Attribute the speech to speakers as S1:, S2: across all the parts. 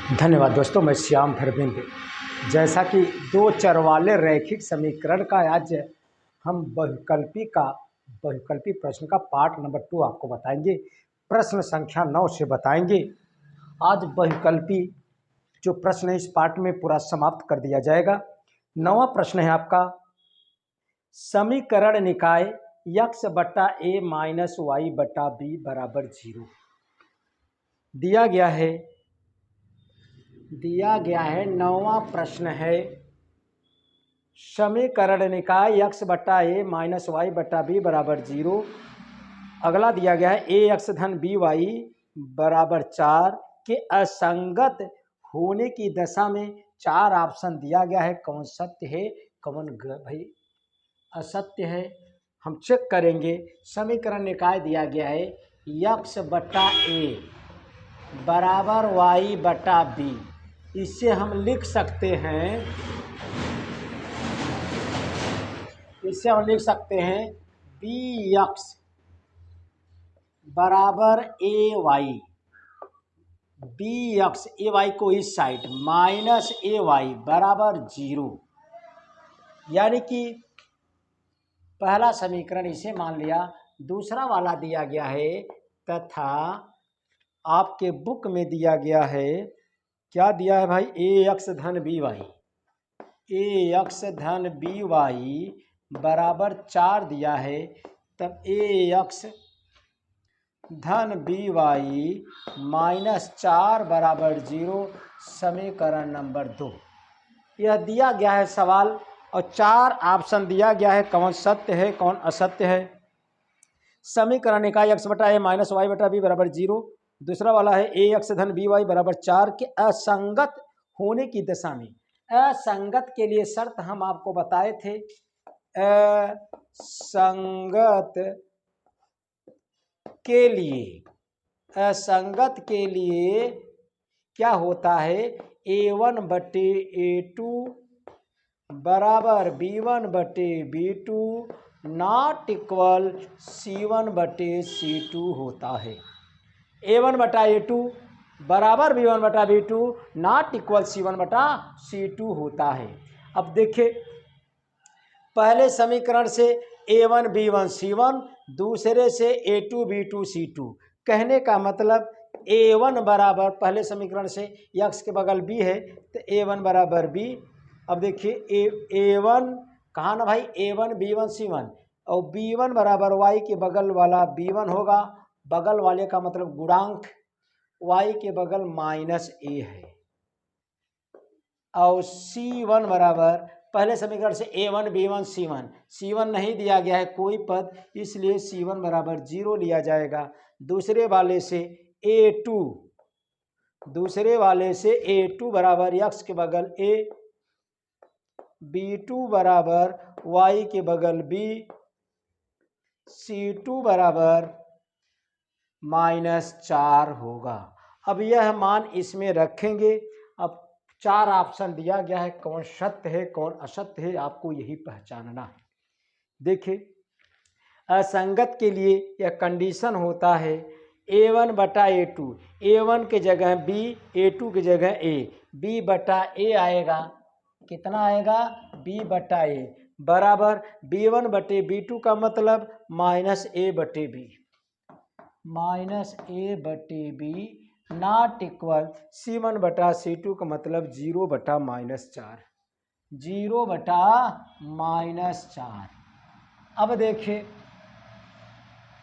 S1: धन्यवाद दोस्तों, मैं श्याम धर्मेंद्र। जैसा कि दो चर वाले रैखिक समीकरण का आज हम बहुविकल्पी प्रश्न का पार्ट नंबर 2 आपको बताएंगे। प्रश्न संख्या 9 से बताएंगे। आज बहुविकल्पी जो प्रश्न है इस पार्ट में पूरा समाप्त कर दिया जाएगा। 9वां प्रश्न है आपका, समीकरण निकाय x बटा a माइनस वाई बटा बी बराबर 0 दिया गया है। 9वां प्रश्न है, समीकरण निकाय x बटा a माइनस वाई बटा बी बराबर 0। अगला दिया गया है ax धन बी वाई बराबर 4 के असंगत होने की दशा में 4 ऑप्शन दिया गया है। कौन सत्य है कौन भाई असत्य है, हम चेक करेंगे। समीकरण निकाय दिया गया है x बटा a बराबर वाई बटा बी। इससे हम लिख सकते हैं बी एक्स बराबर ए वाई, बी एक्स ए वाई को इस साइड माइनस ए वाई बराबर 0। यानी कि पहला समीकरण इसे मान लिया। दूसरा वाला दिया गया है तथा आपके बुक में दिया गया है, क्या दिया है भाई, ए एक्स धन बी वाई, ए एक्स धन बी वाई बराबर 4 दिया है। तब ए एक्स धन बी वाई माइनस 4 बराबर 0 समीकरण नंबर 2। यह दिया गया है सवाल और 4 ऑप्शन दिया गया है, कौन सत्य है कौन असत्य है। समीकरण निकाय x बटा ए माइनस वाई बटा बी बराबर 0। दूसरा वाला है ए एक्स धन बी वाई बराबर 4 के असंगत होने की दशा में। असंगत के लिए शर्त हम आपको बताए थे, असंगत के लिए क्या होता है, a1 बटे a2 बराबर b1 बटे b2 नॉट इक्वल c1 बटे c2 होता है। a1 बटा a2 बराबर b1 बटा b2 नॉट इक्वल c1 बटा c2 होता है। अब देखिए, पहले समीकरण से a1 b1 c1, दूसरे से a2 b2 c2। कहने का मतलब a1 बराबर, पहले समीकरण से x के बगल b है तो a1 बराबर b। अब देखिए a1 कहाँ ना भाई, a1 b1 c1 और b1 बराबर y के बगल वाला b1 होगा, बगल वाले का मतलब गुणांक, y के बगल माइनस a है। और c1 बराबर, पहले समीकरण से a1 b1 c1, c1 नहीं दिया गया है कोई पद, इसलिए c1 बराबर 0 लिया जाएगा। दूसरे वाले से a2 बराबर x के बगल a, b2 बराबर y के बगल b, c2 बराबर -4 होगा। अब यह मान इसमें रखेंगे। अब 4 ऑप्शन दिया गया है, कौन सत्य है कौन असत्य है, आपको यही पहचानना है। देखिए, असंगत के लिए यह कंडीशन होता है a1 बटा a2, a1 के जगह b, a2 की जगह a, b बटा a आएगा। कितना आएगा, b बटा a बराबर b1 बटे b2 का मतलब माइनस a बटे b नॉट इक्वल c1 बटा c2 का मतलब 0 बटा -4, 0 बटा -4। अब देखिए,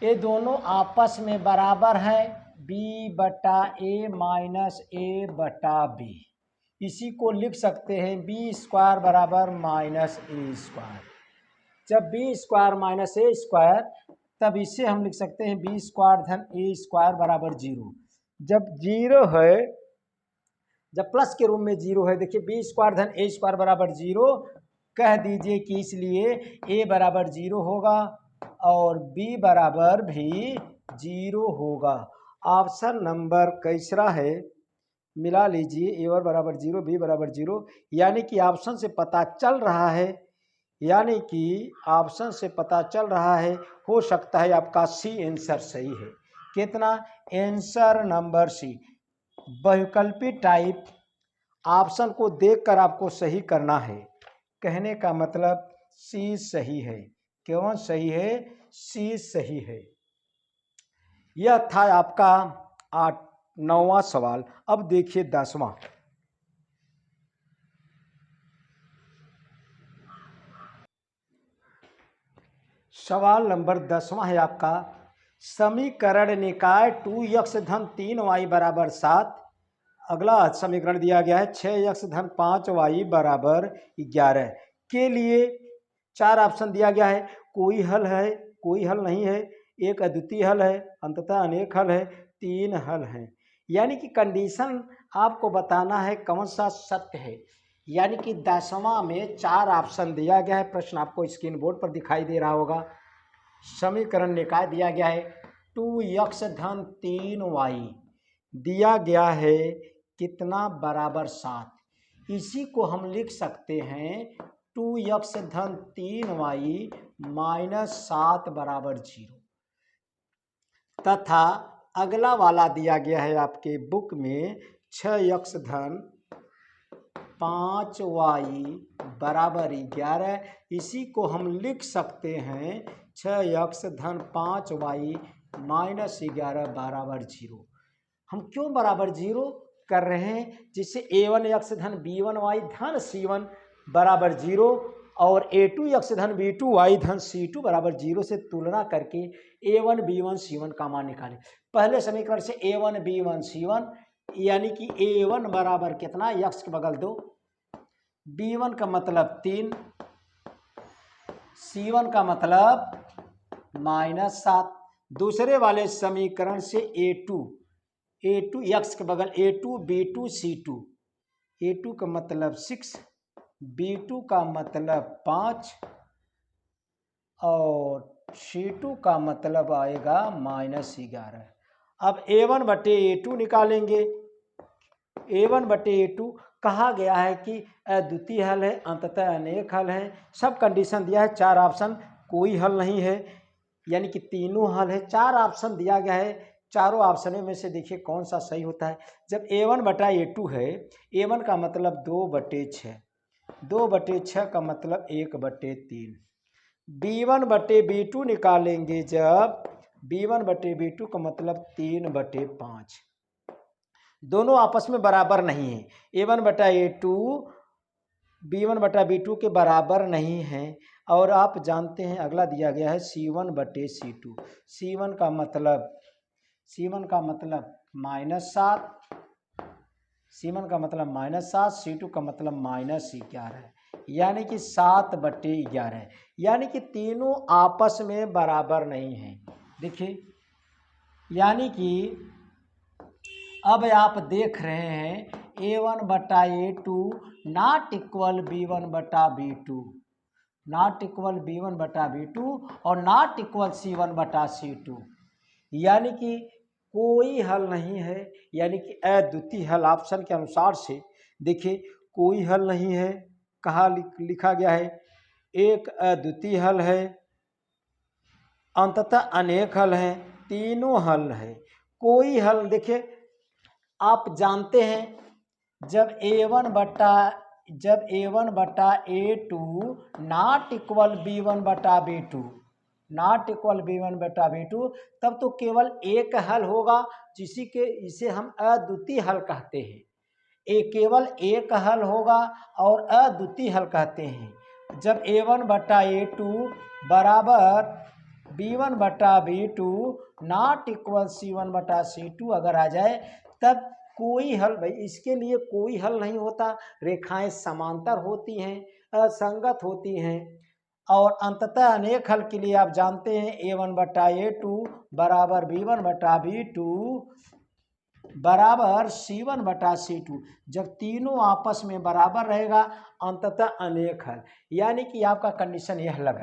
S1: ये दोनों आपस में बराबर है, b बटा a माइनस a बटा b। इसी को लिख सकते हैं b स्क्वायर बराबर माइनस a स्क्वायर। जब b square minus a square, तब इसे हम लिख सकते हैं b स्क्वायर धन a स्क्वायर बराबर 0। जब 0 है, जब प्लस के रूप में 0 है, देखिए b स्क्वायर धन a स्क्वायर बराबर 0 कह दीजिए कि इसलिए a बराबर 0 होगा और b बराबर भी 0 होगा। ऑप्शन नंबर कैसा है, मिला लीजिए, a बराबर 0 b बराबर 0। यानी कि ऑप्शन से पता चल रहा है, हो सकता है आपका सी आंसर सही है। कितना, आंसर नंबर सी। बहुविकल्पी टाइप ऑप्शन को देखकर आपको सही करना है। कहने का मतलब सी सही है। कौन सही है? सी सही है। यह था आपका 9वां सवाल। अब देखिए 10वां। सवाल नंबर 10वां है आपका, समीकरण निकाय 2x धन 3y बराबर 7। अगला समीकरण दिया गया है 6x धन 5y बराबर 11 के लिए 4 ऑप्शन दिया गया है। कोई हल है, कोई हल नहीं है, एक अद्वितीय हल है, अंततः अनेक हल है, 3 हल हैं। यानी कि कंडीशन आपको बताना है कौन सा सत्य है। यानी कि 10वां में 4 ऑप्शन दिया गया है। प्रश्न आपको स्क्रीन बोर्ड पर दिखाई दे रहा होगा। समीकरण निकाय दिया गया है 2x धन 3y दिया गया है कितना? बराबर 7। इसी को हम लिख सकते हैं 2x धन 3y माइनस 7 बराबर 0। तथा अगला वाला दिया गया है आपके बुक में 6x धन 5y बराबर 11। इसी को हम लिख सकते हैं 6x धन 5y माइनस 11 बराबर 0। हम क्यों बराबर 0 कर रहे हैं? जिससे a1x धन b1y धन c1 बराबर 0 और a2x धन b2y धन c2 बराबर 0 से तुलना करके a1 b1 c1 का मान निकालें। पहले समीकरण से a1 b1 c1 यानी कि a1 बराबर कितना? x के बगल 2, b1 का मतलब 3, c1 का मतलब माइनस 7। दूसरे वाले समीकरण से a2 x के बगल a2 b2 c2, a2 का मतलब 6, b2 का मतलब 5 और c2 का मतलब आएगा माइनस 11। अब a1 बटे a2 निकालेंगे। a1 बटे a2 कहा गया है कि अद्वितीय हल है, अंततः अनेक हल है। सब कंडीशन दिया है, 4 ऑप्शन, कोई हल नहीं है, यानी कि तीनों हल है। 4 ऑप्शन दिया गया है, चारों ऑप्शनों में से देखिए कौन सा सही होता है। जब a1 बटा a2 है, a1 का मतलब 2 बटे 6, 2 बटे 6 का मतलब 1 बटे 3। b1 बटे b2 निकालेंगे जब, b1 बटे b2 का मतलब 3 बटे 5। दोनों आपस में बराबर नहीं है। a1 बटा a2 b1 बटा b2 के बराबर नहीं है। और आप जानते हैं अगला दिया गया है c1 बटे c2। c1 का मतलब -7, c1 का मतलब -7, c2 का मतलब -11, यानी कि 7 बटे 11, यानी कि तीनों आपस में बराबर नहीं है। देखिए, यानी कि अब आप देख रहे हैं a1 बटा a2 नॉट इक्वल b1 बटा b2, नॉट इक्वल b1 बटा b2 और नॉट इक्वल c1 बटा c2, यानी कि कोई हल नहीं है। यानी कि अद्वितीय हल ऑप्शन के अनुसार से देखिए कोई हल नहीं है। कहाँ लिखा गया है? एक अद्वितीय हल है, अंततः अनेक हल हैं, तीनों हल है। कोई हल देखिए, आप जानते हैं जब a1 बटा a2 नॉट इक्वल b1 बटा b2, नॉट इक्वल b1 बटा b2, तब तो केवल एक हल होगा, इसे हम अद्वितीय हल कहते हैं। केवल एक हल होगा और अद्वितीय हल कहते हैं। जब a1 बटा a2 बराबर b1 बटा b2 नॉट इक्वल c1 बटा c2 अगर आ जाए, तब कोई हल, भाई इसके लिए कोई हल नहीं होता। रेखाएं समांतर होती हैं, असंगत होती हैं। और अंततः अनेक हल के लिए आप जानते हैं a1 बटा a2 बराबर b1 बटा b2 बराबर c1 बटा c2। जब तीनों आपस में बराबर रहेगा, अंततः अनेक हल। यानी कि आपका कंडीशन यह लग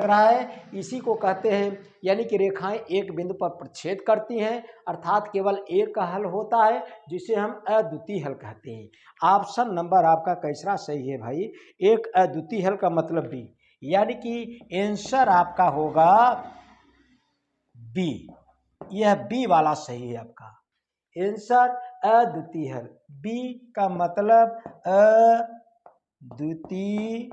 S1: रहा है, इसी को कहते हैं, यानी कि रेखाएं एक बिंदु पर प्रतिच्छेद करती हैं, अर्थात केवल एक का हल होता है, जिसे हम अद्वितीय हल कहते हैं। ऑप्शन नंबर आपका कैसा सही है भाई? एक अद्वितीय हल का मतलब बी, यानी कि आंसर आपका होगा बी। यह बी वाला सही है आपका। आंसर अद्वितीय हल। बी का मतलब अद्वितीय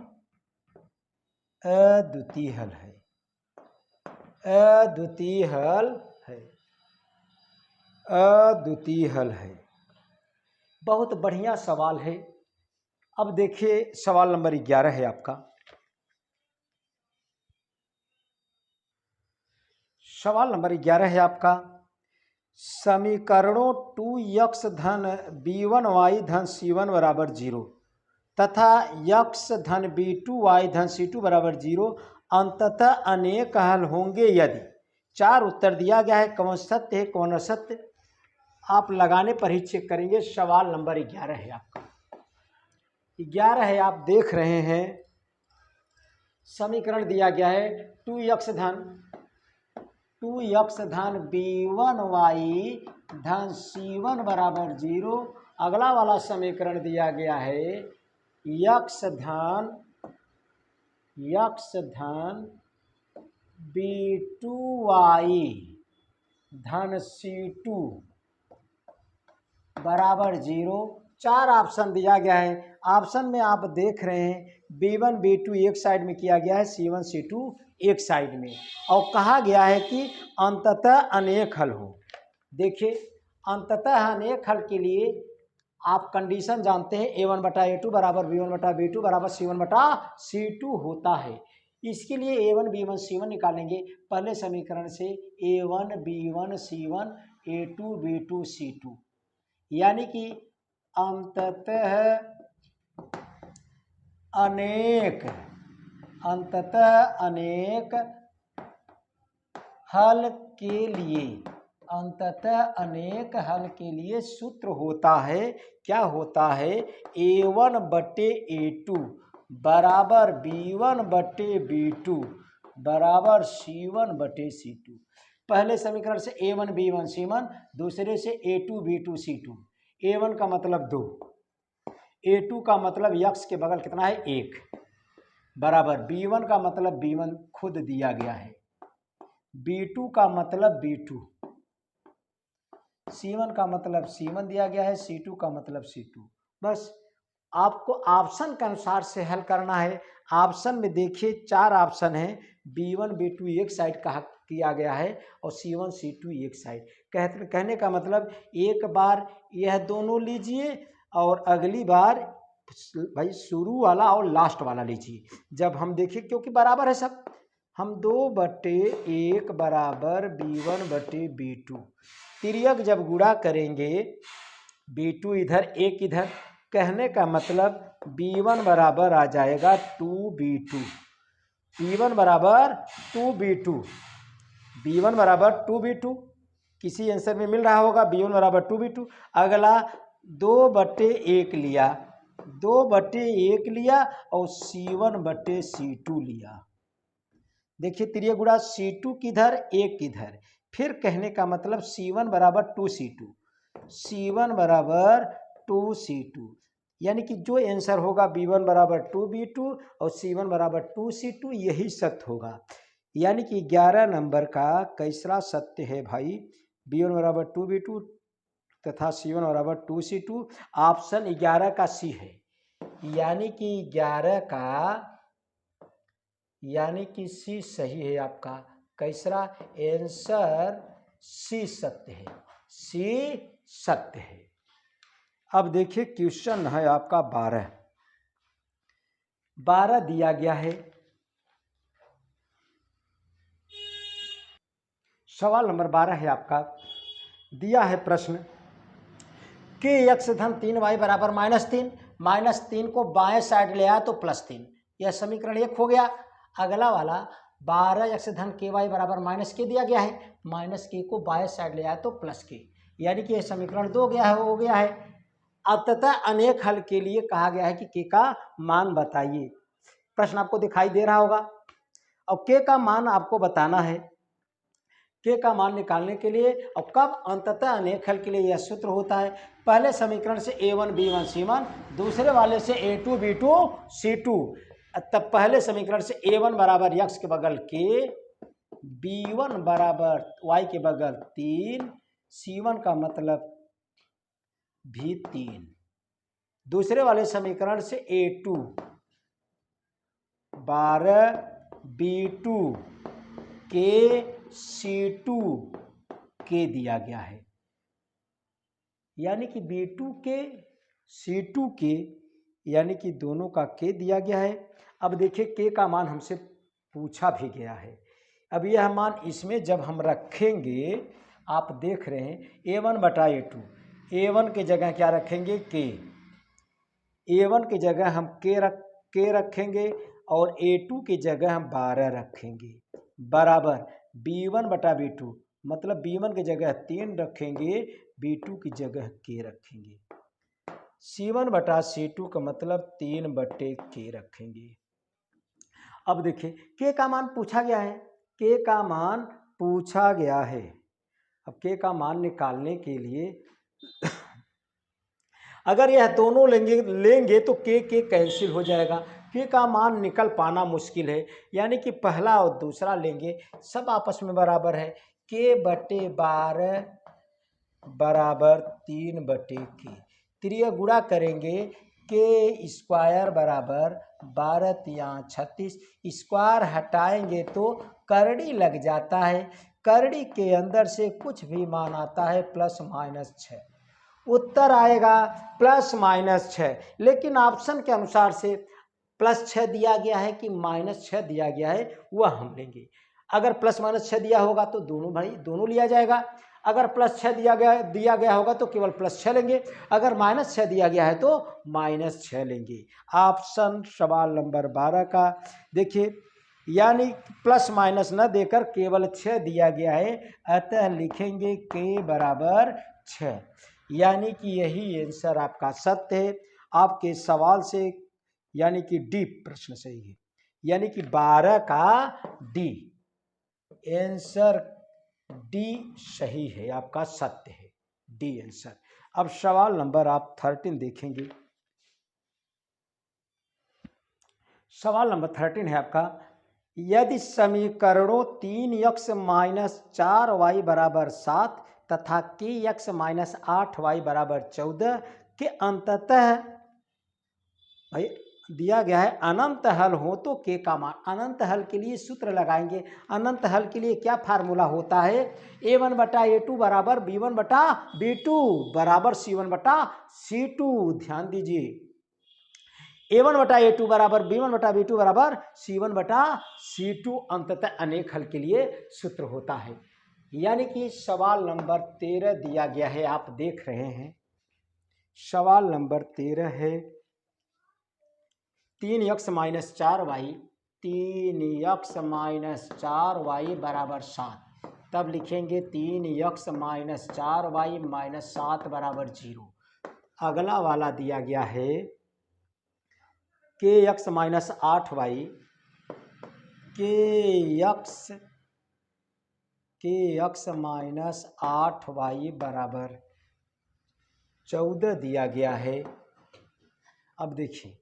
S1: हल है, अद्वितीय हल है, अद्वितीय हल है। बहुत बढ़िया सवाल है। अब देखिए सवाल नंबर 11 है आपका। सवाल नंबर 11 है आपका, समीकरणों 2x धन b1y धन c1 बराबर 0 तथा x धन b2y धन c2 बराबर 0 अंततः अनेक हल होंगे यदि। 4 उत्तर दिया गया है, कौन सत्य है कौन असत्य आप लगाने पर ही चेक करेंगे। सवाल नंबर 11 है आपका। 11 है, आप देख रहे हैं समीकरण दिया गया है 2x धन b1y धन c1 बराबर 0। अगला वाला समीकरण दिया गया है x धन b2y धन c2 बराबर 0। 4 ऑप्शन दिया गया है। ऑप्शन में आप देख रहे हैं b1 b2 एक साइड में किया गया है, c1 c2 एक साइड में, और कहा गया है कि अंततः अनेक हल हो। देखिए अंततः अनेक हल के लिए आप कंडीशन जानते हैं a1 बटा a2 बराबर b1 बटा b2 बराबर c1 बटा c2 होता है। इसके लिए a1 b1 c1 निकालेंगे पहले समीकरण से, a1 b1 c1 a2 b2 c2, यानी कि अंततः अनेक हल के लिए सूत्र होता है, क्या होता है, a1 बटे a2 बराबर b1 बटे b2 बराबर c1 बटे c2। पहले समीकरण से a1 b1 c1, दूसरे से a2 b2 c2। a1 का मतलब 2, a2 का मतलब x के बगल कितना है 1 बराबर b1 का मतलब b1 खुद दिया गया है, b2 का मतलब b2, c1 का मतलब c1 दिया गया है, c2 का मतलब c2। बस आपको ऑप्शन के अनुसार से हल करना है। ऑप्शन में देखिए 4 ऑप्शन है, b1 b2 एक साइड कहा किया गया है और c1 c2 एक साइड। कहने का मतलब एक बार यह दोनों लीजिए और अगली बार भाई शुरू वाला और लास्ट वाला लीजिए। जब हम देखिए क्योंकि बराबर है सब, हम 2/1 बराबर b1 बटे b2, तिर्यक जब गुणा करेंगे b2 इधर 1 इधर, कहने का मतलब b1 बराबर आ जाएगा 2b2, b1 बराबर 2b2, b1 बराबर 2b2, किसी आंसर में मिल रहा होगा b1 बराबर 2b2। अगला 2/1 लिया, 2/1 लिया और c1 बटे c2 लिया। देखिए तिर्यक गुणा c2 किधर 1 किधर, फिर कहने का मतलब c1 बराबर 2c2, c1 बराबर 2c2, यानी कि जो आंसर होगा b1 बराबर 2b2 और c1 बराबर 2c2 यही सत्य होगा। यानी कि 11 नंबर का कैसरा सत्य है भाई, b1 बराबर 2b2 तथा c1 बराबर 2c2। ऑप्शन 11 का सी है, यानी कि 11 का सी सही है आपका। कैसरा आंसर सी सत्य है, सी सत्य है। अब देखिए क्वेश्चन है आपका 12 दिया गया है। सवाल नंबर 12 है आपका, दिया है प्रश्न कि x धन 3y बराबर -3, -3 को बाएं साइड ले आया तो +3, यह समीकरण 1 हो गया। अगला वाला 12x धन ky बराबर -k दिया गया है, -k को बाएं साइड ले आया तो +k, यानी कि यह समीकरण 2 हो गया है। अंततः अनेक हल के लिए कहा गया है कि k का मान बताइए। प्रश्न आपको दिखाई दे रहा होगा और k का मान आपको बताना है। k का मान निकालने के लिए और कब अंततः अनेक हल के लिए यह सूत्र होता है, पहले समीकरण से a1 b1 c1, दूसरे वाले से a2 b2 c2। तब पहले समीकरण से a1 बराबर x के बगल k, b1 बराबर y के बगल 3, c1 का मतलब भी 3। दूसरे वाले समीकरण से A2 12 B2 के C2 के दिया गया है, यानी कि B2 के C2 के, यानी कि दोनों का के दिया गया है। अब देखिए के का मान हमसे पूछा भी गया है। अब यह मान इसमें जब हम रखेंगे, आप देख रहे हैं A1 बटा A2, A1 की जगह क्या रखेंगे के, A1 की जगह हम के रखेंगे और A2 की जगह हम 12 रखेंगे, बराबर B1 बटा B2, मतलब B1 की जगह 3 रखेंगे, B2 की जगह के रखेंगे। C1 बटा C2 का मतलब 3 बटे के रखेंगे। अब देखिए के का मान पूछा गया है, के का मान पूछा गया है। अब के का मान निकालने के लिए अगर यह दोनों लेंगे तो के कैंसिल हो जाएगा, के का मान निकल पाना मुश्किल है, यानी कि पहला और दूसरा लेंगे, सब आपस में बराबर है, के बटे 12 बराबर 3 बटे के, त्रिय गुणा करेंगे, के स्क्वायर बराबर 12 तिया 36, स्क्वायर हटाएंगे तो करड़ी लग जाता है, करड़ी के अंदर से कुछ भी मान आता है प्लस माइनस 6, उत्तर आएगा प्लस माइनस 6। लेकिन ऑप्शन के अनुसार से प्लस 6 दिया गया है कि माइनस 6 दिया गया है, वह हम लेंगे। अगर प्लस माइनस 6 दिया होगा तो दोनों लिया जाएगा, अगर प्लस 6 दिया गया होगा तो केवल प्लस 6 लेंगे, अगर माइनस 6 दिया गया है तो माइनस 6 लेंगे। ऑप्शन सवाल नंबर 12 का देखिए, यानी प्लस माइनस न देकर केवल 6 दिया गया है, अतः लिखेंगे के बराबर 6, यानी कि यही आंसर आपका सत्य है। आपके सवाल से यानी कि डी प्रश्न सही है, यानी कि 12 का डी आंसर, डी सही है, आपका सत्य है, डी आंसर। अब सवाल नंबर आप 13 देखेंगे। सवाल नंबर 13 है आपका, यदि समीकरणों 3x माइनस 4y बराबर 7 तथा kx माइनस 8y बराबर 14 के अंततः भाई दिया गया है अनंत हल हो तो के का मान, अनंत हल के लिए सूत्र लगाएंगे। अनंत हल के लिए क्या फार्मूला होता है, A1 बटा A2 बराबर B1 बटा B2 बराबर C1 बटा C2। ध्यान दीजिए, A1 बटा A2 बराबर B1 बटा B2 बराबर C1 बटा C2 अंततः अनेक हल के लिए सूत्र होता है। यानी कि सवाल नंबर 13 दिया गया है, आप देख रहे हैं सवाल नंबर 13 है 3x minus 4y, 3x minus 4y बराबर 7, तब लिखेंगे 3x माइनस 4y माइनस 7 बराबर 0। अगला वाला दिया गया है kx minus 8y, kx minus 8y बराबर 14 दिया गया है। अब देखिए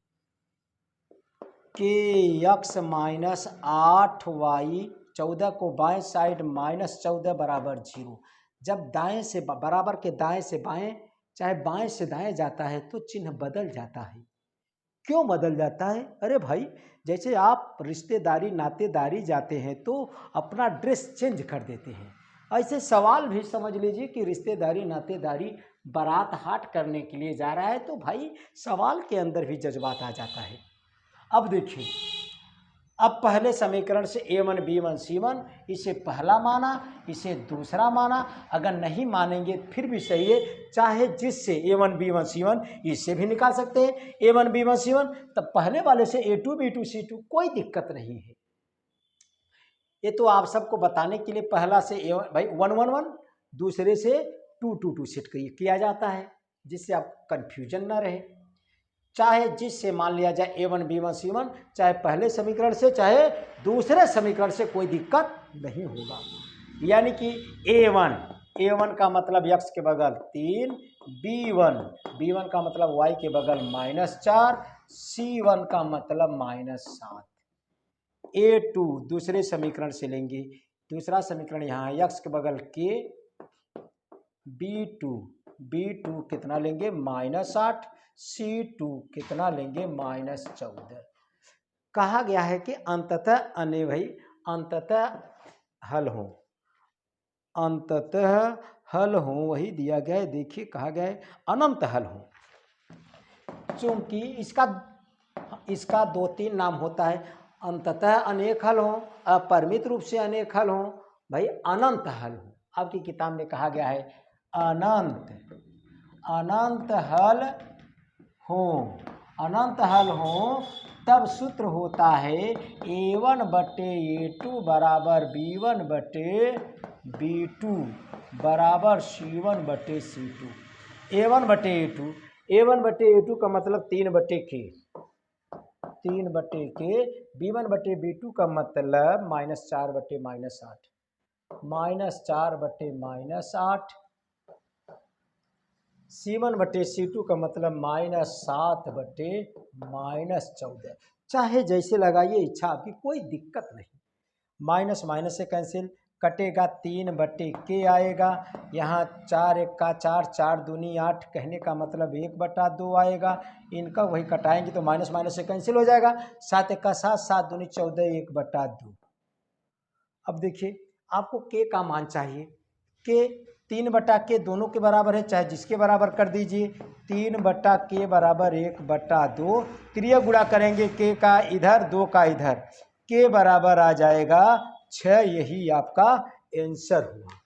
S1: kx माइनस 8y, 14 को बाएं साइड माइनस 14 बराबर 0, जब दाएं से बराबर के दाएं से बाएं चाहे बाएं से दाएं जाता है तो चिन्ह बदल जाता है। क्यों बदल जाता है, अरे भाई जैसे आप रिश्तेदारी नातेदारी जाते हैं तो अपना ड्रेस चेंज कर देते हैं, ऐसे सवाल भी समझ लीजिए कि रिश्तेदारी नातेदारी बारात हाट करने के लिए जा रहा है तो भाई सवाल के अंदर भी जज्बात आ जाता है। अब देखिए, अब पहले समीकरण से A1 B1 C1, इसे पहला माना, इसे दूसरा माना, अगर नहीं मानेंगे फिर भी सही है, चाहे जिससे A1 B1 C1 इससे भी निकाल सकते हैं A1 B1 C1, तब पहले वाले से A2 B2 C2, कोई दिक्कत नहीं है। ये तो आप सबको बताने के लिए पहला से A1 भाई 1 1 1, दूसरे से 2 2 2 सेट किया जाता है जिससे आप कन्फ्यूजन ना रहे। चाहे जिससे मान लिया जाए A1 B1 C1, चाहे पहले समीकरण से चाहे दूसरे समीकरण से, कोई दिक्कत नहीं होगा। यानी कि A1 का मतलब x के बगल 3, B1 का मतलब y के बगल -4, C1 का मतलब -7। A2 दूसरे समीकरण से लेंगे, दूसरा समीकरण यहाँ x के बगल k, B2 B2 कितना लेंगे -8, C2 कितना लेंगे -14। कहा गया है कि अंततः अने भाई अंततः हल हो, अंततः हल हो, वही दिया गया है। देखिए कहा गया है अनंत हल हो, चूंकि इसका 2-3 नाम होता है। अंततः अनेक हल हो, अपरिमित रूप से अनेक हल हो, भाई अनंत हल हो। आपकी किताब में कहा गया है अनंत हल हो, अनंत हल हो, तब सूत्र होता है A1/A2 बराबर B1/B2 बराबर C1/C2। A1/A2 का मतलब 3/K, B1/B2 का मतलब -4/-8, -4/-8, C1/C2 का मतलब -7/-14। चाहे जैसे लगाइए, इच्छा आपकी, कोई दिक्कत नहीं। माइनस माइनस से कैंसिल, कटेगा 3/K आएगा। यहाँ 4 1 का 4, 4 दूनी 8, कहने का मतलब 1/2 आएगा। इनका वही कटाएंगे तो माइनस माइनस से कैंसिल हो जाएगा। 7 1 का 7, 7 दूनी 14, 1/2। अब देखिए आपको K का मान चाहिए। K 3/K दोनों के बराबर है, चाहे जिसके बराबर कर दीजिए। 3/K बराबर 1/2, त्रिय गुणा करेंगे K का इधर, 2 का इधर, K बराबर आ जाएगा 6। यही आपका आंसर हुआ,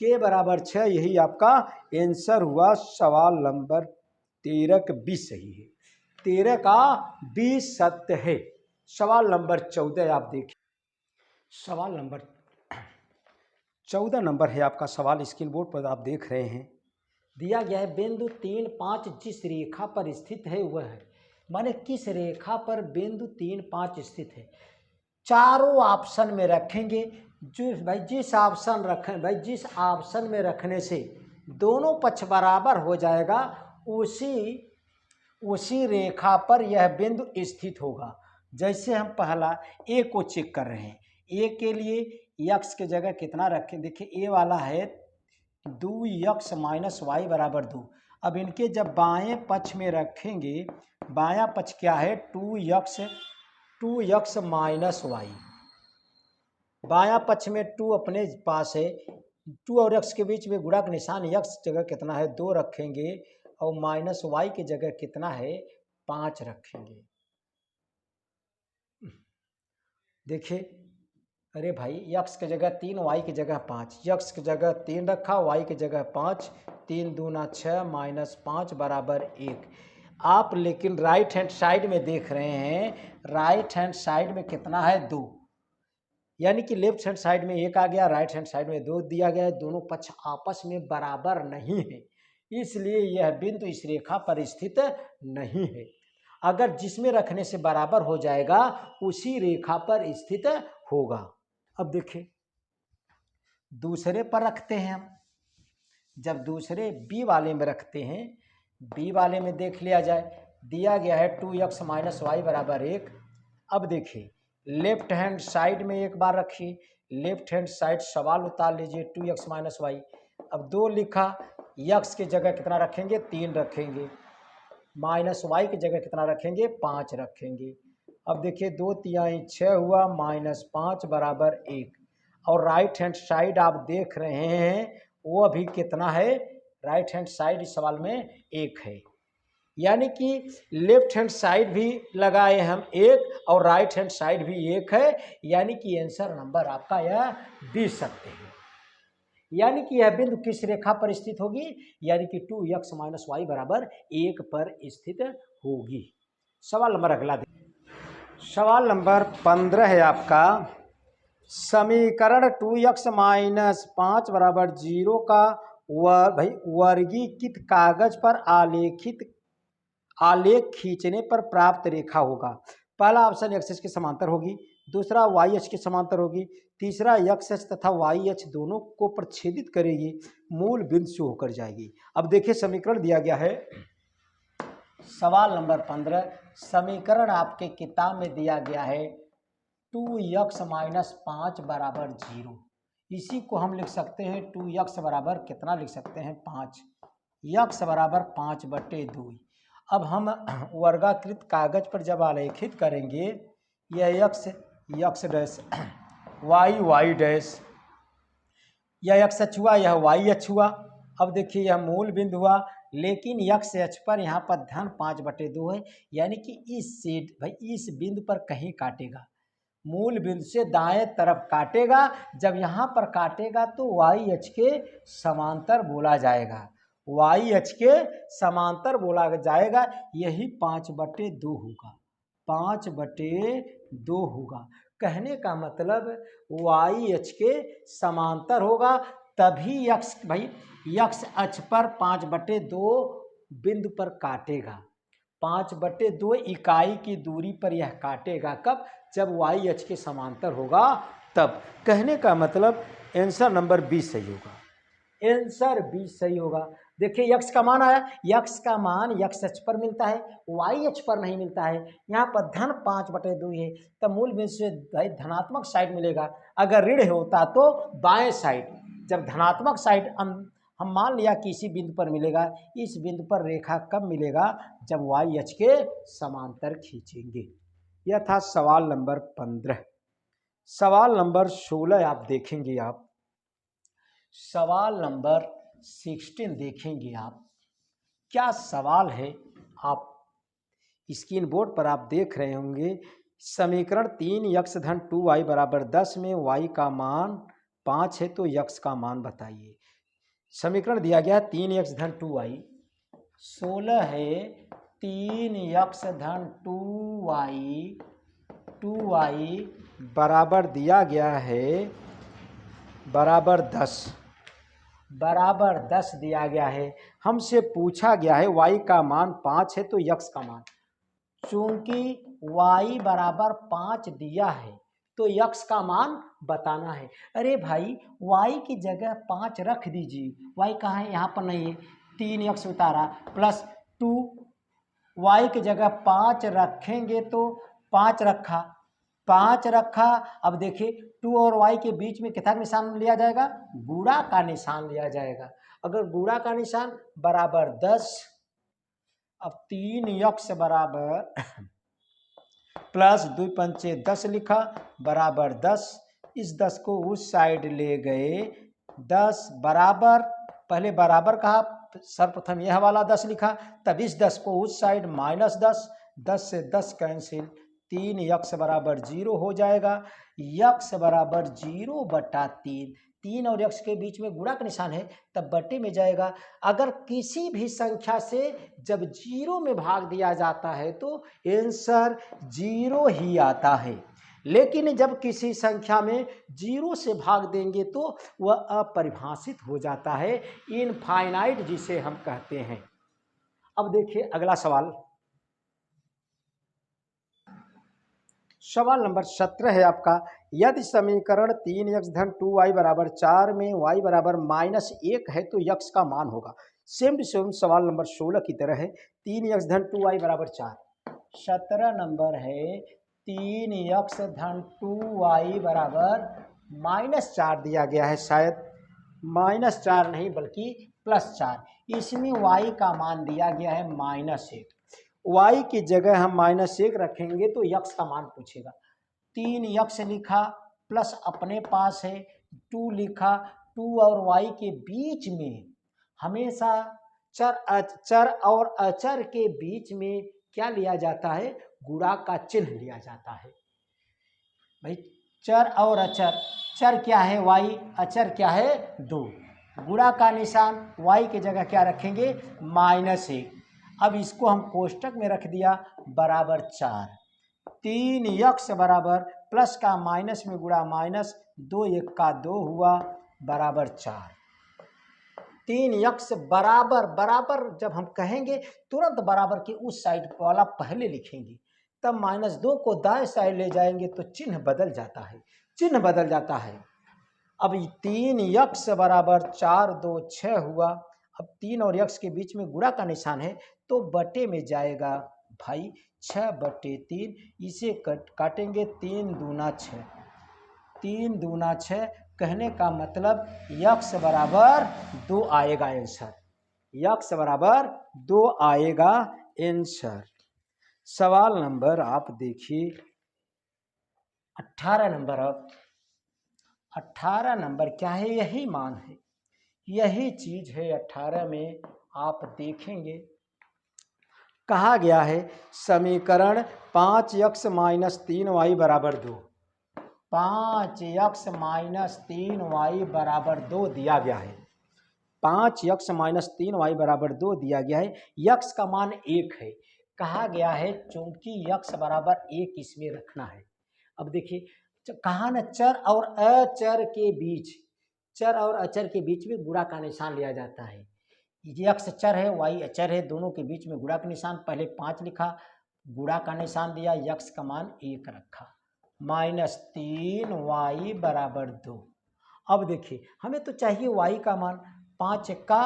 S1: K बराबर 6, यही आपका आंसर हुआ। सवाल नंबर 13 का 20 सही है, 13 का 20 सत्य है। सवाल नंबर 14 आप देखिए, सवाल नंबर 14 नंबर है आपका सवाल, स्क्रीन बोर्ड पर आप देख रहे हैं। दिया गया है बिंदु 3 5 जिस रेखा पर स्थित है वह है, माने किस रेखा पर बिंदु 3 5 स्थित है। चारों ऑप्शन में रखेंगे, जिस ऑप्शन में रखने से दोनों पक्ष बराबर हो जाएगा, उसी रेखा पर यह बिंदु स्थित होगा। जैसे हम पहला ए को चेक कर रहे हैं, ए के लिए यक्स की जगह कितना रखें। देखिए ए वाला है 2x - y बराबर 2। अब इनके जब बाएं पक्ष में रखेंगे, बायां पक्ष क्या है 2x - y, बायां पक्ष में 2 अपने पास है, 2 और x के बीच में गुणा का निशान, x जगह कितना है 2 रखेंगे, और -y की जगह कितना है 5 रखेंगे। देखिए, अरे भाई x की जगह 3, y की जगह 5, x की जगह 3 रखा, y की जगह 5, 3 दूना 6 -5 बराबर 1। आप लेकिन राइट हैंड साइड में देख रहे हैं, राइट हैंड साइड में कितना है 2, यानी कि लेफ्ट हैंड साइड में 1 आ गया, राइट हैंड साइड में 2 दिया गया है। दोनों पक्ष आपस में बराबर नहीं है, इसलिए यह बिंदु इस रेखा पर स्थित नहीं है। अगर जिसमें रखने से बराबर हो जाएगा उसी रेखा पर स्थित होगा। अब देखिए दूसरे पर रखते हैं हम, जब दूसरे बी वाले में रखते हैं, बी वाले में देख लिया जाए, दिया गया है 2x - y बराबर 1। अब देखिए लेफ्ट हैंड साइड में एक बार रखिए, लेफ्ट हैंड साइड सवाल उतार लीजिए 2x - y। अब 2 लिखा, x की जगह कितना रखेंगे 3 रखेंगे, -y की जगह कितना रखेंगे 5 रखेंगे। अब देखिए 2 तिहाई 6 हुआ, -5 बराबर 1। और राइट हैंड साइड आप देख रहे हैं वो अभी कितना है, राइट हैंड साइड इस सवाल में 1 है, यानी कि लेफ्ट हैंड साइड भी लगाए हम 1 और राइट हैंड साइड भी 1 है, यानी कि आंसर नंबर आपका यह 20 सत्य है। यानी कि यह बिंदु किस रेखा पर स्थित होगी, यानी कि 2x - y बराबर 1 पर स्थित होगी। सवाल नंबर अगला देखिए, सवाल नंबर 15 है आपका, समीकरण 2x - 5 बराबर 0 का भाई वर्गीकृत कागज पर आलेख खींचने पर प्राप्त रेखा होगा। पहला ऑप्शन एक्स के समांतर होगी, दूसरा वाई अक्ष के समांतर होगी, तीसरा एक्स अक्ष तथा वाई अक्ष दोनों को प्रच्छेदित करेगी, मूल बिंदु से होकर जाएगी। अब देखिए समीकरण दिया गया है, सवाल नंबर 15, समीकरण आपके किताब में दिया गया है 2x - 5 बराबर 0। इसी को हम लिख सकते हैं 2x बराबर कितना लिख सकते हैं 5। यक्स बराबर 5/2। अब हम वर्गाकृत कागज पर जब आलेखित करेंगे, यह यक्स डैश, वाई डैश, यह एक्स अक्ष हुआ, यह वाई अक्ष हुआ। अब देखिए यह मूल बिंदु हुआ, लेकिन यक्स अक्ष पर यहाँ पर धन 5/2 है, यानी कि इस बिंदु पर कहीं काटेगा, मूल बिंदु से दाएं तरफ काटेगा। जब यहाँ पर काटेगा तो वाई अक्ष के समांतर बोला जाएगा, वाई अक्ष के समांतर बोला जाएगा। यही 5/2 होगा, 5/2 होगा। कहने का मतलब वाई अक्ष के समांतर होगा, तभी यक्स अक्ष पर 5/2 बिंदु पर काटेगा। 5/2 इकाई की दूरी पर यह काटेगा, कब? जब वाई अक्ष के समांतर होगा तब। कहने का मतलब आंसर नंबर 20 सही होगा, आंसर 20 सही होगा। देखिए यक्स का मान आया, यक्स का मान यक्स अक्ष पर मिलता है, वाई अक्ष पर नहीं मिलता है। यहाँ पर धन 5/2 है, तब मूल बिंदु से धनात्मक साइड मिलेगा। अगर ऋण होता तो बाएं साइड। जब धनात्मक साइड हम मान लिया कि इसी बिंदु पर मिलेगा, इस बिंदु पर रेखा कब मिलेगा? जब वाई अक्ष के समांतर खींचेंगे। यह था सवाल नंबर 15। सवाल नंबर 16 आप देखेंगे, आप सवाल नंबर 16 देखेंगे आप। क्या सवाल है? आप स्क्रीन बोर्ड पर आप देख रहे होंगे, समीकरण 3x धन 2y बराबर 10 में y का मान 5 है तो x का मान बताइए। समीकरण दिया गया 3x धन 2y, 16 है 3x धन 2y बराबर दिया गया है बराबर 10 दिया गया है। हमसे पूछा गया है y का मान 5 है तो x का मान, चूंकि y बराबर 5 दिया है तो x का मान बताना है। अरे भाई y की जगह 5 रख दीजिए, y कहाँ है? यहाँ पर नहीं है, 3x उतारा प्लस 2, y की जगह 5 रखेंगे तो 5 रखा। अब देखिए 2 और y के बीच में कितना निशान लिया जाएगा? गुणा का निशान लिया जाएगा। अगर गुणा का निशान बराबर 10, अब 3x बराबर प्लस 2 पंचे 10 लिखा बराबर 10। इस 10 को उस साइड ले गए, 10 बराबर, पहले बराबर कहा, सर्वप्रथम यह वाला 10 लिखा, तब इस 10 को उस साइड माइनस 10 से 10 कैंसिल, 3x बराबर 0 हो जाएगा। x बराबर 0/3, 3 और x के बीच में गुणा का निशान है तब बटे में जाएगा। अगर किसी भी संख्या से जब 0 में भाग दिया जाता है तो आंसर 0 ही आता है, लेकिन जब किसी संख्या में 0 से भाग देंगे तो वह अपरिभाषित हो जाता है, इनफाइनाइट जिसे हम कहते हैं। अब देखिए अगला सवाल, सवाल नंबर 17 है आपका। यदि समीकरण 3x धन 2y बराबर 4 में y बराबर -1 है तो x का मान होगा। सेम टू सेम सवाल नंबर 16 की तरह है। 3x धन 2y बराबर 4, 17 नंबर है 3x धन 2y बराबर -4 दिया गया है, शायद -4 नहीं बल्कि +4। इसमें y का मान दिया गया है -1, y की जगह हम -1 रखेंगे तो x का मान पूछेगा। 3x लिखा प्लस अपने पास है 2 लिखा, 2 और y के बीच में हमेशा चर और अचर के बीच में क्या लिया जाता है? गुणा का चिन्ह लिया जाता है। भाई चर और अचर, चर क्या है? y, अचर क्या है? 2। गुणा का निशान y की जगह क्या रखेंगे? -1। अब इसको हम कोष्टक में रख दिया बराबर 4। 3x बराबर प्लस का माइनस में गुणा माइनस, 2 1 का 2 हुआ बराबर 4। 3x बराबर जब हम कहेंगे तुरंत बराबर के उस साइड वाला पहले लिखेंगे, तब -2 को दाएं साइड ले जाएंगे तो चिन्ह बदल जाता है। अब 3x बराबर 4 2 6 हुआ। अब 3 और x के बीच में गुणा का निशान है तो बटे में जाएगा भाई 6/3। इसे काटेंगे 3 दूना 6, 3 दूना 6। कहने का मतलब x बराबर 2 आएगा आंसर। यक्स बराबर 2 आएगा आंसर। सवाल नंबर आप देखिए 18 नंबर। अब 18 नंबर क्या है? यही मान है, यही चीज है 18 में। आप देखेंगे कहा गया है समीकरण 5x माइनस 3y बराबर 2, 5x माइनस 3y बराबर 2 दिया गया है। 5x माइनस 3y बराबर 2 दिया गया है। यक्स का मान 1 है। कहा गया है चूंकि यक्स बराबर 1 इसमें रखना है। अब देखिए कहा ना चर और अचर के बीच, चर और अचर के बीच में गुणा का निशान लिया जाता है। यक्स चर है, वाई अचर है, दोनों के बीच में गुणा का निशान। पहले 5 लिखा, गुणा का निशान दिया, यक्स का मान 1 रखा, -3y बराबर 2। अब देखिए हमें तो चाहिए y का मान, 5 का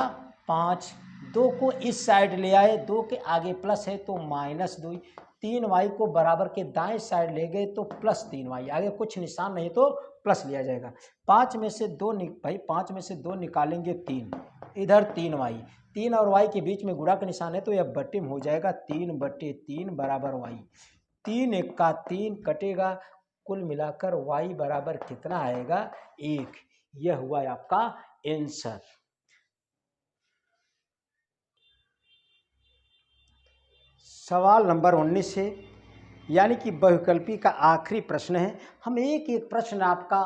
S1: 5, 2 को इस साइड ले आए, 2 के आगे प्लस है तो -2, 3y को बराबर के दाएं साइड ले गए तो +3y, आगे कुछ निशान नहीं तो प्लस लिया जाएगा। 5 में से 2 भाई 5 में से 2 निकालेंगे 3, इधर 3y, 3 और y के बीच में गुणा का निशान है तो यह बट्टे में हो जाएगा, 3/3 बराबर y। 3 1 का 3 कटेगा, कुल मिलाकर y बराबर कितना आएगा? 1। यह हुआ आपका आंसर। सवाल नंबर 19 है, यानी कि बहुविकल्पी का आखिरी प्रश्न है। हम एक एक प्रश्न आपका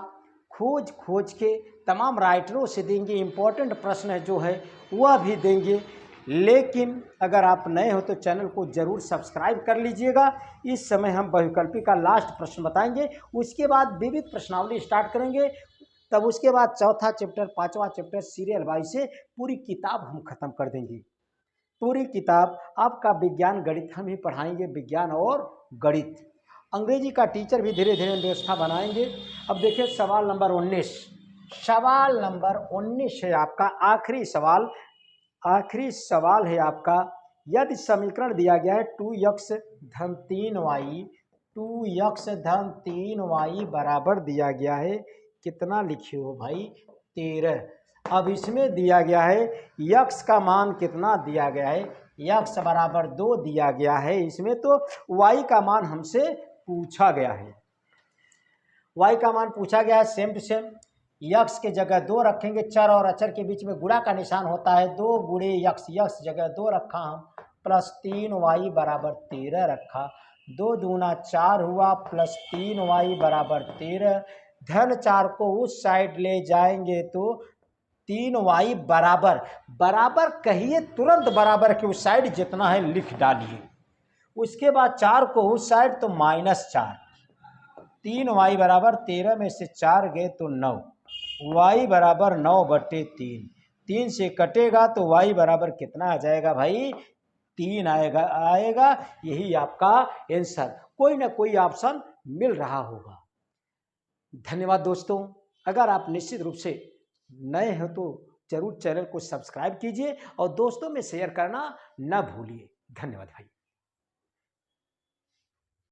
S1: खोज खोज के तमाम राइटरों से देंगे, इम्पोर्टेंट प्रश्न जो है वह भी देंगे। लेकिन अगर आप नए हो तो चैनल को जरूर सब्सक्राइब कर लीजिएगा। इस समय हम बहुविकल्पी का लास्ट प्रश्न बताएंगे, उसके बाद विविध प्रश्नावली स्टार्ट करेंगे, तब उसके बाद चौथा चैप्टर, पांचवा चैप्टर सीरियल वाइज से पूरी किताब हम खत्म कर देंगे। पूरी किताब आपका विज्ञान गणित हम ही पढ़ाएंगे, विज्ञान और गणित। अंग्रेजी का टीचर भी धीरे धीरे व्यवस्था बनाएंगे। अब देखिए सवाल नंबर 19, सवाल नंबर 19 है आपका आखिरी सवाल। आखिरी सवाल है आपका, यदि समीकरण दिया गया है 2x धन 3y, 2x धन 3y बराबर दिया गया है, कितना लिखे हो भाई? 13। अब इसमें दिया गया है यक्स का मान कितना दिया गया है? यक्स बराबर 2 दिया गया है। इसमें तो y का मान हमसे पूछा गया है, y का मान पूछा गया है। सेम टू सेम यक्स के जगह 2 रखेंगे, चर और अचर के बीच में गुणा का निशान होता है, 2 गुणे यक्स, यक्स जगह 2 रखा हम, +3y बराबर 13 रखा, 2 दूना 4 हुआ, +3y बराबर 13, धन 4 को उस साइड ले जाएंगे तो 3y बराबर, बराबर कहिए तुरंत बराबर के उस साइड जितना है लिख डालिए, उसके बाद 4 को उस साइड तो -4, 3y बराबर 13 में से 4 गए तो 9, y बराबर 9/3, 3 से कटेगा तो y बराबर कितना आ जाएगा भाई? 3 आएगा। यही आपका आंसर। कोई ना कोई ऑप्शन मिल रहा होगा। धन्यवाद दोस्तों। अगर आप निश्चित रूप से नए हो तो जरूर चैनल को सब्सक्राइब कीजिए और दोस्तों में शेयर करना न भूलिए। धन्यवाद भाई।